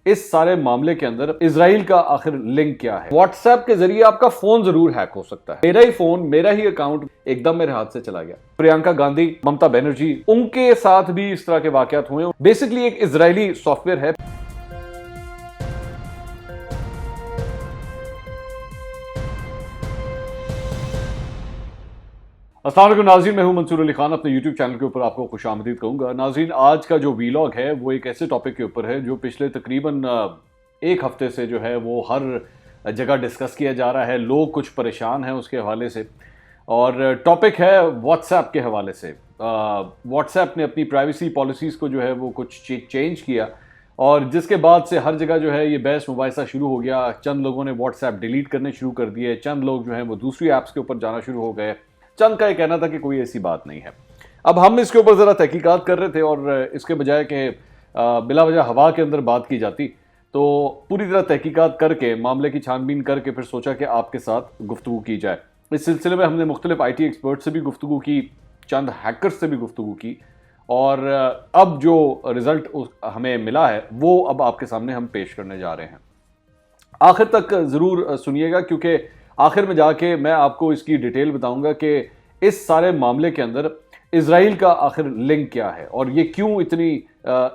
इस सारे मामले के अंदर इजराइल का आखिर लिंक क्या है। व्हाट्सएप के जरिए आपका फोन जरूर हैक हो सकता है। मेरा ही फोन, मेरा ही अकाउंट एकदम मेरे हाथ से चला गया। प्रियंका गांधी, ममता बनर्जी, उनके साथ भी इस तरह के वाकयात हुए। बेसिकली एक इजरायली सॉफ्टवेयर है। अस्सलाम वालेकुम नाज़रीन, मैं हूं मंसूर अली खान। अपने YouTube चैनल के ऊपर आपको खुशामदीद कहूँगा। नाज़रीन, आज का जो वीलॉग है वो एक ऐसे टॉपिक के ऊपर है जो पिछले तकरीबन एक हफ्ते से जो है वो हर जगह डिस्कस किया जा रहा है। लोग कुछ परेशान हैं उसके हवाले से, और टॉपिक है व्हाट्सएप के हवाले से। व्हाट्सएप ने अपनी प्राइवेसी पॉलिसीज़ को जो है वो कुछ चेंज किया, और जिसके बाद से हर जगह जो है ये बहस मुबाहिसा शुरू हो गया। चंद लोगों ने व्हाट्सएप डिलीट करने शुरू कर दिए, चंद लोग जो हैं वो दूसरी ऐप्स के ऊपर जाना शुरू हो गए। चंद का ये कहना था कि कोई ऐसी बात नहीं है। अब हम इसके ऊपर ज़रा तहकीकात कर रहे थे, और इसके बजाय कि बिला वजह हवा के अंदर बात की जाती, तो पूरी तरह तहकीकात करके, मामले की छानबीन करके फिर सोचा कि आपके साथ गुफ्तगू की जाए। इस सिलसिले में हमने मुख्तलिफ IT एक्सपर्ट से भी गुफ्तगू की, चंद हैकर्स से भी गुफ्तगू की, और अब जो रिज़ल्ट हमें मिला है वो अब आपके सामने हम पेश करने जा रहे हैं। आखिर तक ज़रूर सुनिएगा, क्योंकि आखिर में जाके मैं आपको इसकी डिटेल बताऊंगा कि इस सारे मामले के अंदर इजराइल का आखिर लिंक क्या है, और ये क्यों इतनी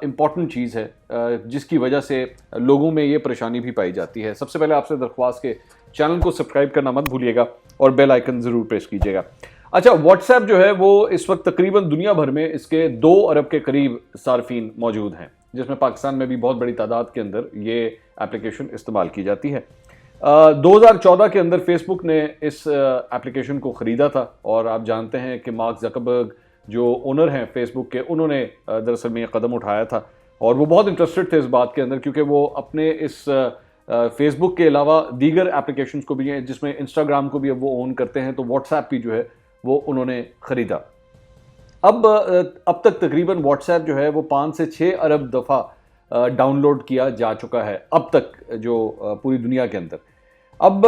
इम्पॉर्टेंट चीज़ है जिसकी वजह से लोगों में ये परेशानी भी पाई जाती है। सबसे पहले आपसे दरख्वास्त के चैनल को सब्सक्राइब करना मत भूलिएगा और बेल आइकन ज़रूर प्रेस कीजिएगा। अच्छा, व्हाट्सएप जो है वो इस वक्त तकरीबन दुनिया भर में इसके 2 अरब के करीब सार्फिन मौजूद हैं, जिसमें पाकिस्तान में भी बहुत बड़ी तादाद के अंदर ये एप्लीकेशन इस्तेमाल की जाती है। 2014 के अंदर फेसबुक ने इस एप्लीकेशन को ख़रीदा था, और आप जानते हैं कि मार्क ज़करबर्ग जो ओनर हैं फेसबुक के, उन्होंने दरअसल में ये कदम उठाया था, और वो बहुत इंटरेस्टेड थे इस बात के अंदर, क्योंकि वो अपने इस फेसबुक के अलावा दीगर एप्लीकेशंस को भी हैं, जिसमें इंस्टाग्राम को भी अब वो ओन करते हैं, तो व्हाट्सएप भी जो है वो उन्होंने ख़रीदा। अब तक तकरीबन व्हाट्सएप जो है वो 5 से 6 अरब दफ़ा डाउनलोड किया जा चुका है अब तक, जो पूरी दुनिया के अंदर। अब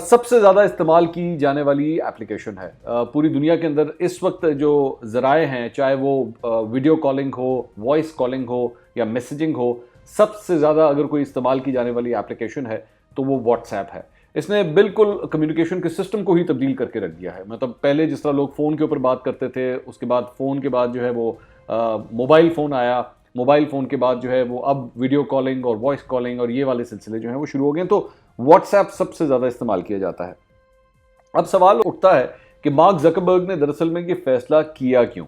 सबसे ज़्यादा इस्तेमाल की जाने वाली एप्लीकेशन है पूरी दुनिया के अंदर इस वक्त। जो ज़राए हैं, चाहे वो वीडियो कॉलिंग हो, वॉइस कॉलिंग हो या मैसेजिंग हो, सबसे ज़्यादा अगर कोई इस्तेमाल की जाने वाली एप्लीकेशन है तो वो व्हाट्सएप है। इसने बिल्कुल कम्युनिकेशन के सिस्टम को ही तब्दील करके रख दिया है। मतलब पहले जिस तरह लोग फ़ोन के ऊपर बात करते थे, उसके बाद फ़ोन के बाद जो है वो मोबाइल फ़ोन आया, मोबाइल फ़ोन के बाद जो है वो अब वीडियो कॉलिंग और वॉइस कॉलिंग और ये वाले सिलसिले जो हैं वो शुरू हो गए। तो व्हाट्सएप सबसे ज़्यादा इस्तेमाल किया जाता है। अब सवाल उठता है कि मार्क ज़करबर्ग ने दरअसल में ये फैसला किया क्यों?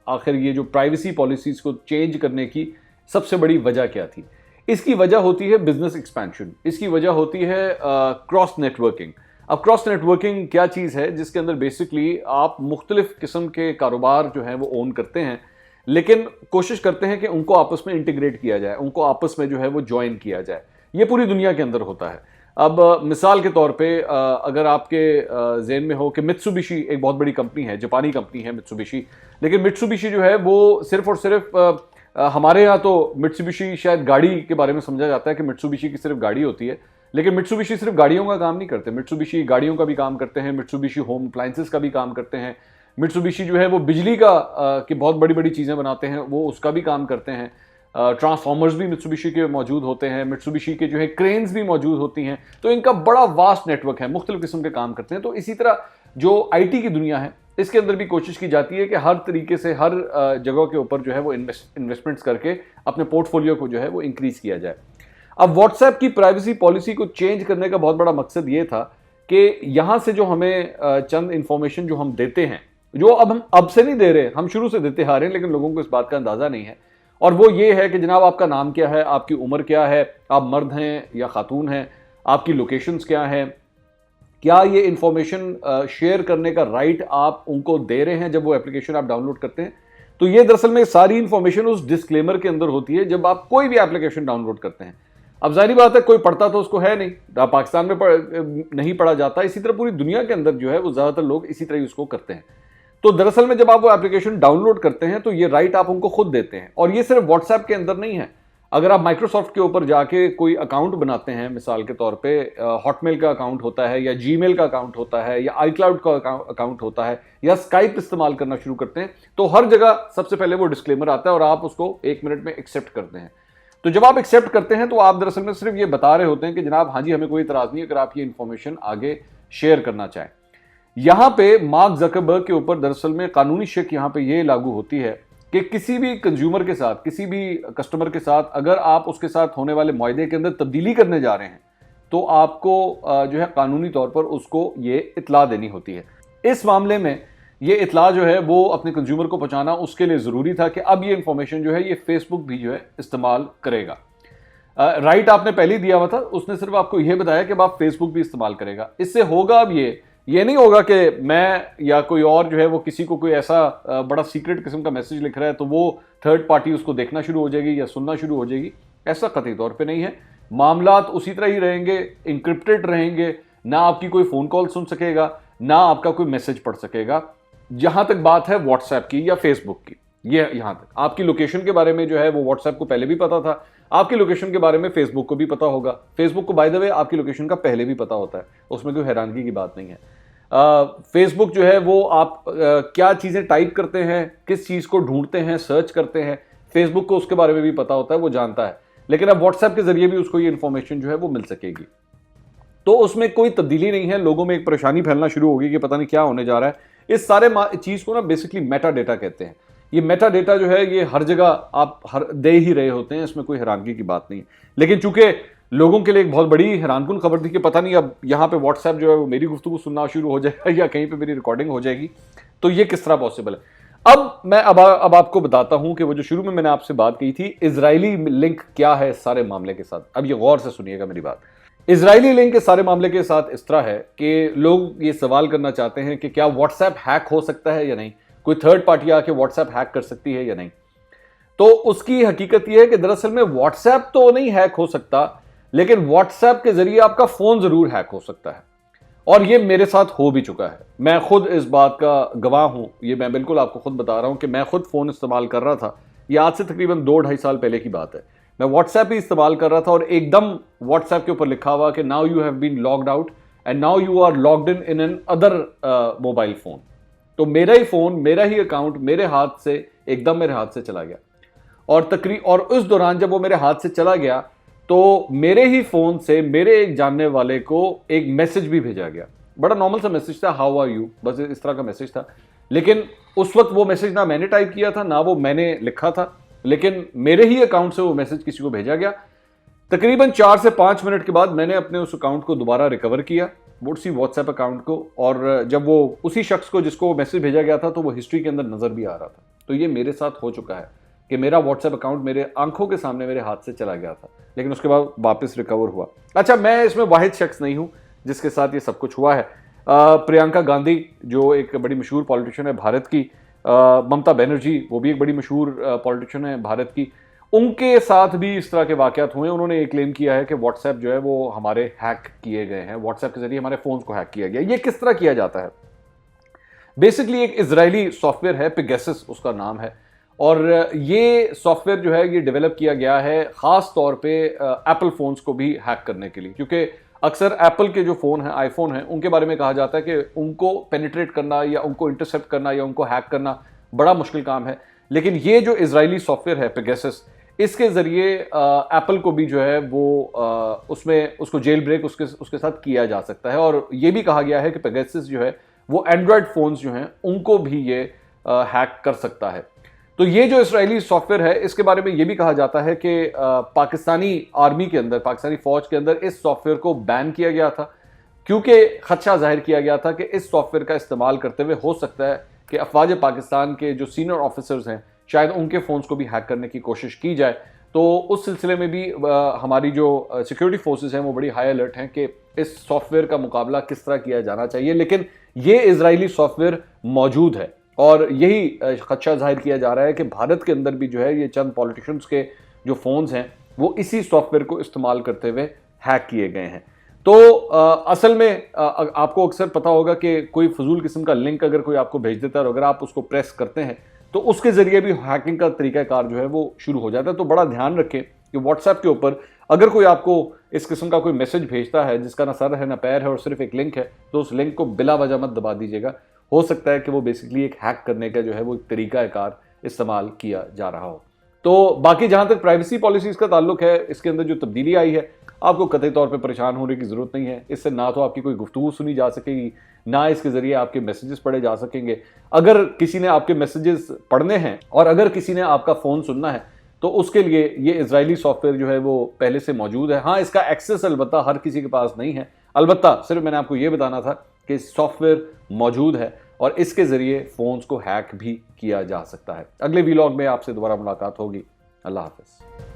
आखिर ये जो प्राइवेसी पॉलिसीज़ को चेंज करने की सबसे बड़ी वजह क्या थी? इसकी वजह होती है बिजनेस एक्सपेंशन, इसकी वजह होती है क्रॉस नेटवर्किंग। अब क्रॉस नेटवर्किंग क्या चीज़ है? जिसके अंदर बेसिकली आप मुख्तलिफ किस्म के कारोबार जो हैं वो ओन करते हैं, लेकिन कोशिश करते हैं कि उनको आपस में इंटीग्रेट किया जाए, उनको आपस में जो है वो ज्वाइन किया जाए। ये पूरी दुनिया के अंदर होता है। अब मिसाल के तौर पे अगर आपके ज़हन में हो कि मित्सुबिशी एक बहुत बड़ी कंपनी है, जापानी कंपनी है मित्सुबिशी, लेकिन मित्सुबिशी जो है वो सिर्फ और सिर्फ हमारे यहाँ तो मित्सुबिशी शायद गाड़ी के बारे में समझा जाता है कि मित्सुबिशी की सिर्फ गाड़ी होती है, लेकिन मित्सुबिशी सिर्फ गाड़ियों का काम नहीं करते। मित्सुबिशी गाड़ियों का भी काम करते हैं, मित्सुबिशी होम अप्लायंसेस का भी काम करते हैं, मित्सुबिशी जो है वो बिजली का की बहुत बड़ी बड़ी चीज़ें बनाते हैं, वो उसका भी काम करते हैं। ट्रांसफार्मर्स भी मित्सुबिशी के मौजूद होते हैं, मित्सुबिशी के जो है क्रेन्स भी मौजूद होती हैं। तो इनका बड़ा वास्ट नेटवर्क है, मुख्तलिफ किस्म के काम करते हैं। तो इसी तरह जो IT की दुनिया है, इसके अंदर भी कोशिश की जाती है कि हर तरीके से हर जगह के ऊपर जो है वो इन्वेस्टमेंट्स करके अपने पोर्टफोलियो को जो है वो इंक्रीज़ किया जाए। अब व्हाट्सएप की प्राइवेसी पॉलिसी को चेंज करने का बहुत बड़ा मकसद ये था कि यहाँ से जो हमें चंद इंफॉर्मेशन जो हम देते हैं, जो हम अब से नहीं दे रहे, हम शुरू से देते आ रहे हैं, लेकिन लोगों को इस बात का अंदाज़ा नहीं है, और वो ये है कि जनाब आपका नाम क्या है, आपकी उम्र क्या है, आप मर्द हैं या खातून हैं, आपकी लोकेशंस क्या हैं, क्या ये इंफॉर्मेशन शेयर करने का राइट आप उनको दे रहे हैं जब वो एप्लीकेशन आप डाउनलोड करते हैं। तो ये दरअसल में सारी इंफॉर्मेशन उस डिस्क्लेमर के अंदर होती है जब आप कोई भी एप्लीकेशन डाउनलोड करते हैं। अब जाहिर बात है कोई पढ़ता तो उसको है नहीं, पाकिस्तान में नहीं पढ़ा जाता, इसी तरह पूरी दुनिया के अंदर जो है वो ज़्यादातर लोग इसी तरह उसको करते हैं। तो दरअसल में जब आप वो एप्लीकेशन डाउनलोड करते हैं तो ये राइट आप उनको खुद देते हैं, और ये सिर्फ व्हाट्सएप के अंदर नहीं है। अगर आप माइक्रोसॉफ्ट के ऊपर जाके कोई अकाउंट बनाते हैं, मिसाल के तौर पे हॉटमेल का अकाउंट होता है या जीमेल का अकाउंट होता है या आईक्लाउड का अकाउंट होता है या स्काइप इस्तेमाल करना शुरू करते हैं, तो हर जगह सबसे पहले वो डिस्क्लेमर आता है और आप उसको 1 मिनट में एक्सेप्ट करते हैं। तो जब आप एक्सेप्ट करते हैं तो आप दरअसल में सिर्फ ये बता रहे होते हैं कि जनाब हाँ जी हमें कोई इतराज नहीं अगर आप ये इंफॉर्मेशन आगे शेयर करना चाहें। यहां पे मार्क जकरबर्ग के ऊपर दरअसल में कानूनी शिक यहां पे ये लागू होती है कि किसी भी कंज्यूमर के साथ, किसी भी कस्टमर के साथ अगर आप उसके साथ होने वाले मुआहदे के अंदर तब्दीली करने जा रहे हैं तो आपको जो है कानूनी तौर पर उसको ये इतला देनी होती है। इस मामले में ये इतला जो है वो अपने कंज्यूमर को पहुंचाना उसके लिए ज़रूरी था कि अब ये इंफॉर्मेशन जो है ये फेसबुक भी जो है इस्तेमाल करेगा। राइट आपने पहले ही दिया हुआ था, उसने सिर्फ आपको ये बताया कि आप फेसबुक भी इस्तेमाल करेगा। इससे होगा अब ये नहीं होगा कि मैं या कोई और जो है वो किसी को कोई ऐसा बड़ा सीक्रेट किस्म का मैसेज लिख रहा है तो वो थर्ड पार्टी उसको देखना शुरू हो जाएगी या सुनना शुरू हो जाएगी। ऐसा कतई तौर पे नहीं है। मामलात उसी तरह ही रहेंगे, इंक्रिप्टेड रहेंगे, ना आपकी कोई फ़ोन कॉल सुन सकेगा ना आपका कोई मैसेज पढ़ सकेगा। जहां तक बात है व्हाट्सएप की या फेसबुक की, ये यहां तक आपकी लोकेशन के बारे में जो है वो व्हाट्सएप को पहले भी पता था, आपकी लोकेशन के बारे में फेसबुक को भी पता होगा। फेसबुक को बाय द वे आपकी लोकेशन का पहले भी पता होता है, उसमें कोई हैरानगी की बात नहीं है। फेसबुक जो है वो आप क्या चीज़ें टाइप करते हैं, किस चीज़ को ढूंढते हैं, सर्च करते हैं, फेसबुक को उसके बारे में भी पता होता है, वो जानता है। लेकिन अब व्हाट्सएप के जरिए भी उसको ये इंफॉर्मेशन जो है वो मिल सकेगी। तो उसमें कोई तब्दीली नहीं है। लोगों में एक परेशानी फैलना शुरू होगी कि पता नहीं क्या होने जा रहा है। इस सारे चीज़ को ना बेसिकली मेटा डेटा कहते हैं। ये मेटा डेटा जो है ये हर जगह आप हर दे ही रहे होते हैं, इसमें कोई हैरानगी की बात नहीं है। लेकिन चूंकि लोगों के लिए एक बहुत बड़ी हैरानकुन खबर थी कि पता नहीं अब यहाँ पे व्हाट्सएप जो है वो मेरी गुफ्तगू सुनना शुरू हो जाएगा या कहीं पे मेरी रिकॉर्डिंग हो जाएगी, तो ये किस तरह पॉसिबल है। अब आपको बताता हूं कि वो जो शुरू में मैंने आपसे बात की थी, इजरायली लिंक क्या है इस सारे मामले के साथ। अब ये गौर से सुनिएगा मेरी बात। इजरायली लिंक के सारे मामले के साथ इस तरह है कि लोग ये सवाल करना चाहते हैं कि क्या व्हाट्सएप हैक हो सकता है या नहीं, कोई थर्ड पार्टी आके व्हाट्सएप हैक कर सकती है या नहीं। तो उसकी हकीकत यह है कि दरअसल में व्हाट्सएप तो नहीं हैक हो सकता, लेकिन व्हाट्सएप के जरिए आपका फोन जरूर हैक हो सकता है। और ये मेरे साथ हो भी चुका है, मैं खुद इस बात का गवाह हूं। ये मैं बिल्कुल आपको खुद बता रहा हूं कि मैं खुद फोन इस्तेमाल कर रहा था। ये आज से तकरीबन 2-2.5 साल पहले की बात है। मैं व्हाट्सएप ही इस्तेमाल कर रहा था और एकदम व्हाट्सएप के ऊपर लिखा हुआ कि now you have been logged out and now you are logged in an other mobile phone. तो मेरा ही फोन, मेरा ही अकाउंट मेरे हाथ से एकदम मेरे हाथ से चला गया। और उस दौरान जब वो मेरे हाथ से चला गया तो मेरे ही फोन से मेरे एक जानने वाले को एक मैसेज भी भेजा गया। बड़ा नॉर्मल सा मैसेज था, हाउ आर यू, बस इस तरह का मैसेज था। लेकिन उस वक्त वो मैसेज ना मैंने टाइप किया था ना वो मैंने लिखा था, लेकिन मेरे ही अकाउंट से वो मैसेज किसी को भेजा गया। तकरीबन 4 से 5 मिनट के बाद मैंने अपने उस अकाउंट को दोबारा रिकवर किया, उसी व्हाट्सएप अकाउंट को, और जब वो उसी शख्स को जिसको मैसेज भेजा गया था तो वो हिस्ट्री के अंदर नजर भी आ रहा था। तो ये मेरे साथ हो चुका है कि मेरा व्हाट्सएप अकाउंट मेरे आंखों के सामने मेरे हाथ से चला गया था, लेकिन उसके बाद वापस रिकवर हुआ। अच्छा, मैं इसमें वाहिद शख्स नहीं हूं जिसके साथ ये सब कुछ हुआ है। प्रियंका गांधी जो एक बड़ी मशहूर पॉलिटिशियन है भारत की, ममता बनर्जी वो भी एक बड़ी मशहूर पॉलिटिशियन है भारत की, उनके साथ भी इस तरह के वाकयात हुए। उन्होंने ये क्लेम किया है कि व्हाट्सएप जो है वो हमारे हैक किए गए हैं, व्हाट्सएप के जरिए हमारे फोन्स को हैक किया गया। ये किस तरह किया जाता है? बेसिकली एक इजरायली सॉफ्टवेयर है, पेगासस उसका नाम है, और ये सॉफ्टवेयर जो है ये डेवलप किया गया है ख़ास तौर पे एप्पल फ़ोन्स को भी हैक करने के लिए, क्योंकि अक्सर एप्पल के जो फ़ोन हैं, आईफोन हैं, उनके बारे में कहा जाता है कि उनको पेनिट्रेट करना या उनको इंटरसेप्ट करना या उनको हैक करना बड़ा मुश्किल काम है। लेकिन ये जो इजरायली सॉफ्टवेयर है पेगासस, इसके ज़रिए एप्पल को भी जो है वो उसमें उसको जेल ब्रेक उसके साथ किया जा सकता है। और ये भी कहा गया है कि पेगासस जो है वो एंड्रॉयड फ़ोन्स जो हैं उनको भी ये हैक कर सकता है। तो ये जो इजरायली सॉफ्टवेयर है इसके बारे में ये भी कहा जाता है कि पाकिस्तानी आर्मी के अंदर, पाकिस्तानी फौज के अंदर इस सॉफ्टवेयर को बैन किया गया था, क्योंकि खदशा जाहिर किया गया था कि इस सॉफ्टवेयर का इस्तेमाल करते हुए हो सकता है कि अफवाज पाकिस्तान के जो सीनियर ऑफिसर्स हैं शायद उनके फ़ोन्स को भी हैक करने की कोशिश की जाए। तो उस सिलसिले में भी हमारी जो सिक्योरिटी फोर्सेस हैं वो बड़ी हाई अलर्ट हैं कि इस सॉफ्टवेयर का मुकाबला किस तरह किया जाना चाहिए। लेकिन ये इजरायली सॉफ्टवेयर मौजूद है और यही खदशा जाहिर किया जा रहा है कि भारत के अंदर भी जो है ये चंद पॉलिटिशियंस के जो फ़ोन्स हैं वो इसी सॉफ्टवेयर को इस्तेमाल करते हुए हैक किए गए हैं। तो असल में आपको अक्सर पता होगा कि कोई फजूल किस्म का लिंक अगर कोई आपको भेज देता है और अगर आप उसको प्रेस करते हैं तो उसके ज़रिए भी हैकिंग का तरीक़ाकार जो है वो शुरू हो जाता है। तो बड़ा ध्यान रखें कि व्हाट्सएप के ऊपर अगर कोई आपको इस किस्म का कोई मैसेज भेजता है जिसका ना सर है ना पैर है और सिर्फ एक लिंक है, तो उस लिंक को बिला वजह मत दबा दीजिएगा। हो सकता है कि वो बेसिकली एक हैक करने का जो है वो एक तरीक़ाकार इस्तेमाल किया जा रहा हो। तो बाकी जहां तक प्राइवेसी पॉलिसीज का ताल्लुक है, इसके अंदर जो तब्दीली आई है, आपको कतई तौर पे परेशान होने की ज़रूरत नहीं है। इससे ना तो आपकी कोई गुफ्तगू सुनी जा सकेगी, ना इसके ज़रिए आपके मैसेजेस पढ़े जा सकेंगे। अगर किसी ने आपके मैसेजेस पढ़ने हैं और अगर किसी ने आपका फ़ोन सुनना है, तो उसके लिए ये इजरायली सॉफ्टवेयर जो है वो पहले से मौजूद है। हाँ, इसका एक्सेस अलबत्ता हर किसी के पास नहीं है। अलबत्ता सिर्फ मैंने आपको ये बताना था कि सॉफ्टवेयर मौजूद है और इसके ज़रिए फ़ोन्स को हैक भी किया जा सकता है। अगले वीलॉग में आपसे दोबारा मुलाकात होगी। अल्लाह हाफ़िज़।